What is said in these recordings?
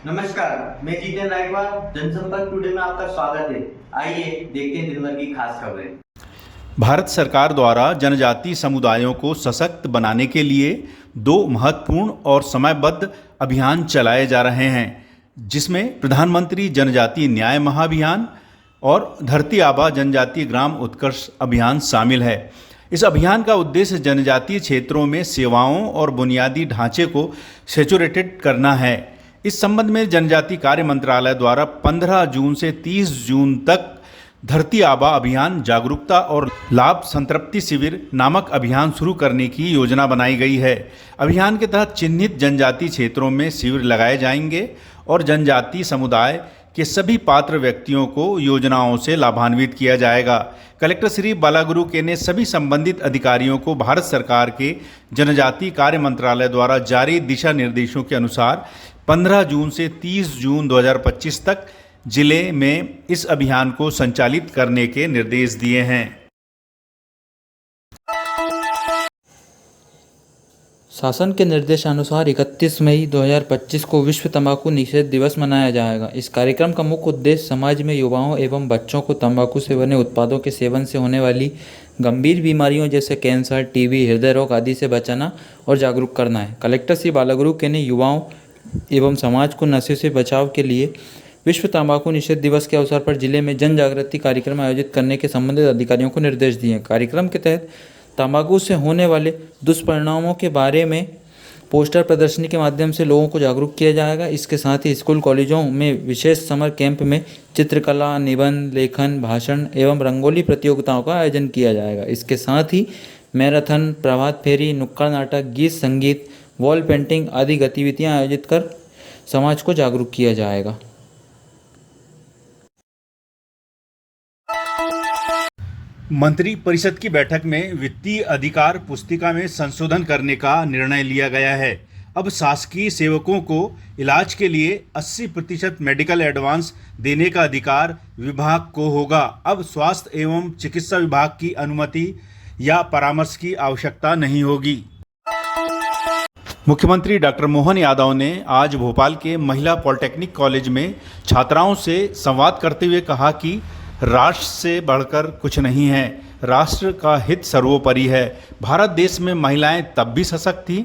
नमस्कार, मैं जीतेन नायकवाल जनसंपर्क टुडे में आपका स्वागत है। आइए देखते हैं दिन भर की खास खबरें। भारत सरकार द्वारा जनजातीय समुदायों को सशक्त बनाने के लिए दो महत्वपूर्ण और समयबद्ध अभियान चलाए जा रहे हैं, जिसमें प्रधानमंत्री जनजातीय न्याय महाअभियान और धरती आबा जनजातीय ग्राम उत्कर्ष अभियान शामिल है। इस अभियान का उद्देश्य जनजातीय क्षेत्रों में सेवाओं और बुनियादी ढांचे को सैचुरेटेड करना है। इस संबंध में जनजातीय कार्य मंत्रालय द्वारा 15 जून से 30 जून तक धरती आबा अभियान जागरूकता और लाभ संतृप्ति शिविर नामक अभियान शुरू करने की योजना बनाई गई है। अभियान के तहत चिन्हित जनजातीय क्षेत्रों में शिविर लगाए जाएंगे और जनजातीय समुदाय के सभी पात्र व्यक्तियों को योजनाओं से लाभान्वित किया जाएगा। कलेक्टर श्री बालागुरु के ने सभी संबंधित अधिकारियों को भारत सरकार के जनजातीय कार्य मंत्रालय द्वारा जारी दिशा निर्देशों के अनुसार 15 जून से 30 जून 2025 तक जिले में इस अभियान को संचालित करने के निर्देश दिए हैं। शासन के निर्देशानुसार 31 मई 2025 को विश्व तंबाकू निषेध दिवस मनाया जाएगा। इस कार्यक्रम का मुख्य उद्देश्य समाज में युवाओं एवं बच्चों को तंबाकू से बने उत्पादों के सेवन से होने वाली गंभीर बीमारियों जैसे कैंसर, टीबी, हृदय रोग आदि से बचाना और जागरूक करना है। कलेक्टर श्री बालागुरु के ने युवाओं एवं समाज को नशे से बचाव के लिए विश्व तंबाकू निषेध दिवस के अवसर पर जिले में जन जागृति कार्यक्रम आयोजित करने के संबंधित अधिकारियों को निर्देश दिए। कार्यक्रम के तहत तंबाकू से होने वाले दुष्परिणामों के बारे में पोस्टर प्रदर्शनी के माध्यम से लोगों को जागरूक किया जाएगा। इसके साथ ही स्कूल कॉलेजों में विशेष समर कैंप में चित्रकला, निबंध, लेखन, भाषण एवं रंगोली प्रतियोगिताओं का आयोजन किया जाएगा। इसके साथ ही मैराथन, प्रभात फेरी, नुक्कड़ नाटक, गीत संगीत, वॉल पेंटिंग आदि गतिविधियां आयोजित कर समाज को जागरूक किया जाएगा। मंत्री परिषद की बैठक में वित्तीय अधिकार पुस्तिका में संशोधन करने का निर्णय लिया गया है। अब शासकीय सेवकों को इलाज के लिए 80% मेडिकल एडवांस देने का अधिकार विभाग को होगा। अब स्वास्थ्य एवं चिकित्सा विभाग की अनुमति या परामर्श की आवश्यकता नहीं होगी। मुख्यमंत्री डॉक्टर मोहन यादव ने आज भोपाल के महिला पॉलिटेक्निक कॉलेज में छात्राओं से संवाद करते हुए कहा कि राष्ट्र से बढ़कर कुछ नहीं है, राष्ट्र का हित सर्वोपरि है। भारत देश में महिलाएं तब भी सशक्त थीं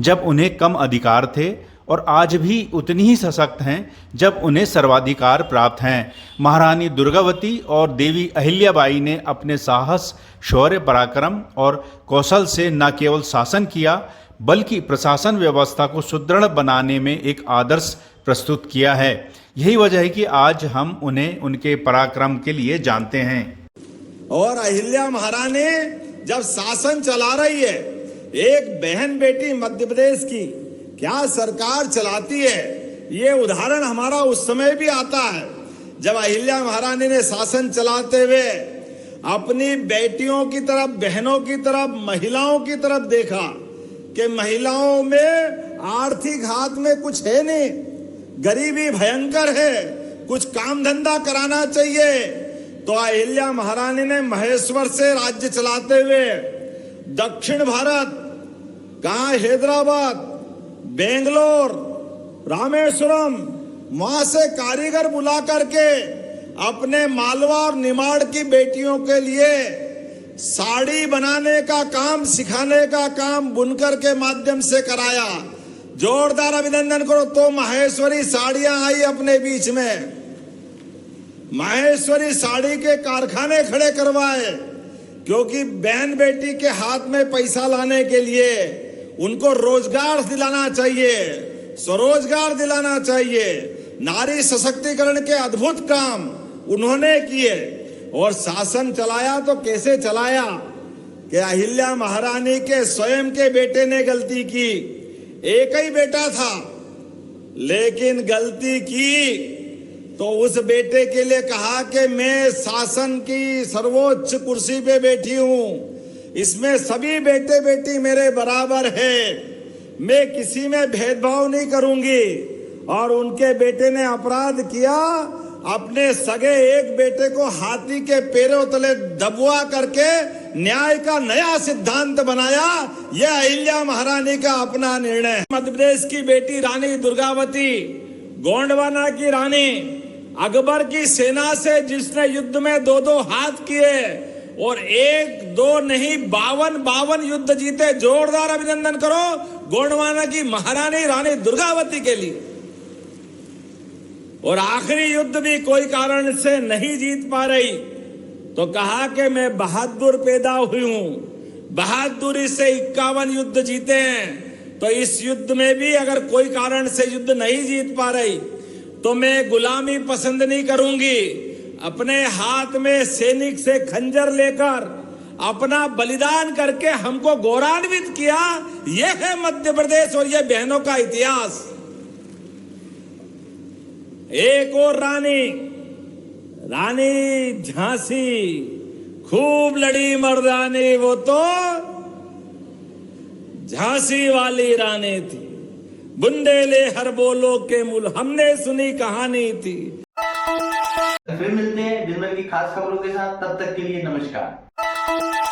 जब उन्हें कम अधिकार थे और आज भी उतनी ही सशक्त हैं जब उन्हें सर्वाधिकार प्राप्त हैं। महारानी दुर्गावती और देवी अहिल्याबाई ने अपने साहस, शौर्य, पराक्रम और कौशल से न केवल शासन किया बल्कि प्रशासन व्यवस्था को सुदृढ़ बनाने में एक आदर्श प्रस्तुत किया है। यही वजह है कि आज हम उन्हें उनके पराक्रम के लिए जानते हैं। और अहिल्या महारानी जब शासन चला रही है, एक बहन बेटी मध्य प्रदेश की क्या सरकार चलाती है, ये उदाहरण हमारा उस समय भी आता है जब अहिल्या महारानी ने शासन चलाते हुए अपनी बेटियों की तरफ, बहनों की तरफ, महिलाओं की तरफ देखा कि महिलाओं में आर्थिक हाथ में कुछ है नहीं, गरीबी भयंकर है, कुछ काम धंधा कराना चाहिए। तो अहिल्या महारानी ने महेश्वर से राज्य चलाते हुए दक्षिण भारत, कहाँ हैदराबाद, बेंगलोर, रामेश्वरम, वहां से कारीगर बुला करके अपने मालवा और निमाड़ की बेटियों के लिए साड़ी बनाने का काम, सिखाने का काम बुनकर के माध्यम से कराया। जोरदार अभिनंदन करो। तो माहेश्वरी साड़ियां आई अपने बीच में, माहेश्वरी साड़ी के कारखाने खड़े करवाए, क्योंकि बहन बेटी के हाथ में पैसा लाने के लिए उनको रोजगार दिलाना चाहिए, स्वरोजगार दिलाना चाहिए। नारी सशक्तिकरण के अद्भुत काम उन्होंने किए और शासन चलाया तो कैसे चलाया कि अहिल्या महारानी के स्वयं के बेटे ने गलती की। एक ही बेटा था, लेकिन गलती की तो उस बेटे के लिए कहा कि मैं शासन की सर्वोच्च कुर्सी पे बैठी हूं, इसमें सभी बेटे बेटी मेरे बराबर है, मैं किसी में भेदभाव नहीं करूंगी। और उनके बेटे ने अपराध किया, अपने सगे एक बेटे को हाथी के पैरों तले दबवा करके न्याय का नया सिद्धांत बनाया। यह अहिल्या महारानी का अपना निर्णय है। मध्य प्रदेश की बेटी रानी दुर्गावती गोंडवाना की रानी अकबर की सेना से जिसने युद्ध में दो दो हाथ किए और 1 2 नहीं 52 युद्ध जीते, जोरदार अभिनंदन करो गोंडवाना की महारानी रानी दुर्गावती के लिए। और आखिरी युद्ध भी कोई कारण से नहीं जीत पा रही तो कहा कि मैं बहादुर पैदा हुई हूं, बहादुरी से 51 युद्ध जीते हैं, तो इस युद्ध में भी अगर कोई कारण से युद्ध नहीं जीत पा रही तो मैं गुलामी पसंद नहीं करूंगी। अपने हाथ में सैनिक से खंजर लेकर अपना बलिदान करके हमको गौरवान्वित किया। यह है मध्य प्रदेश और यह बहनों का इतिहास। एक और रानी, रानी झांसी, खूब लड़ी मर्दानी, वो तो झांसी वाली रानी थी। बुंदेले हर बोलो के मूल, हमने सुनी कहानी थी। फिर मिलते हैं दिन भर की खास खबरों के साथ, तब तक के लिए नमस्कार।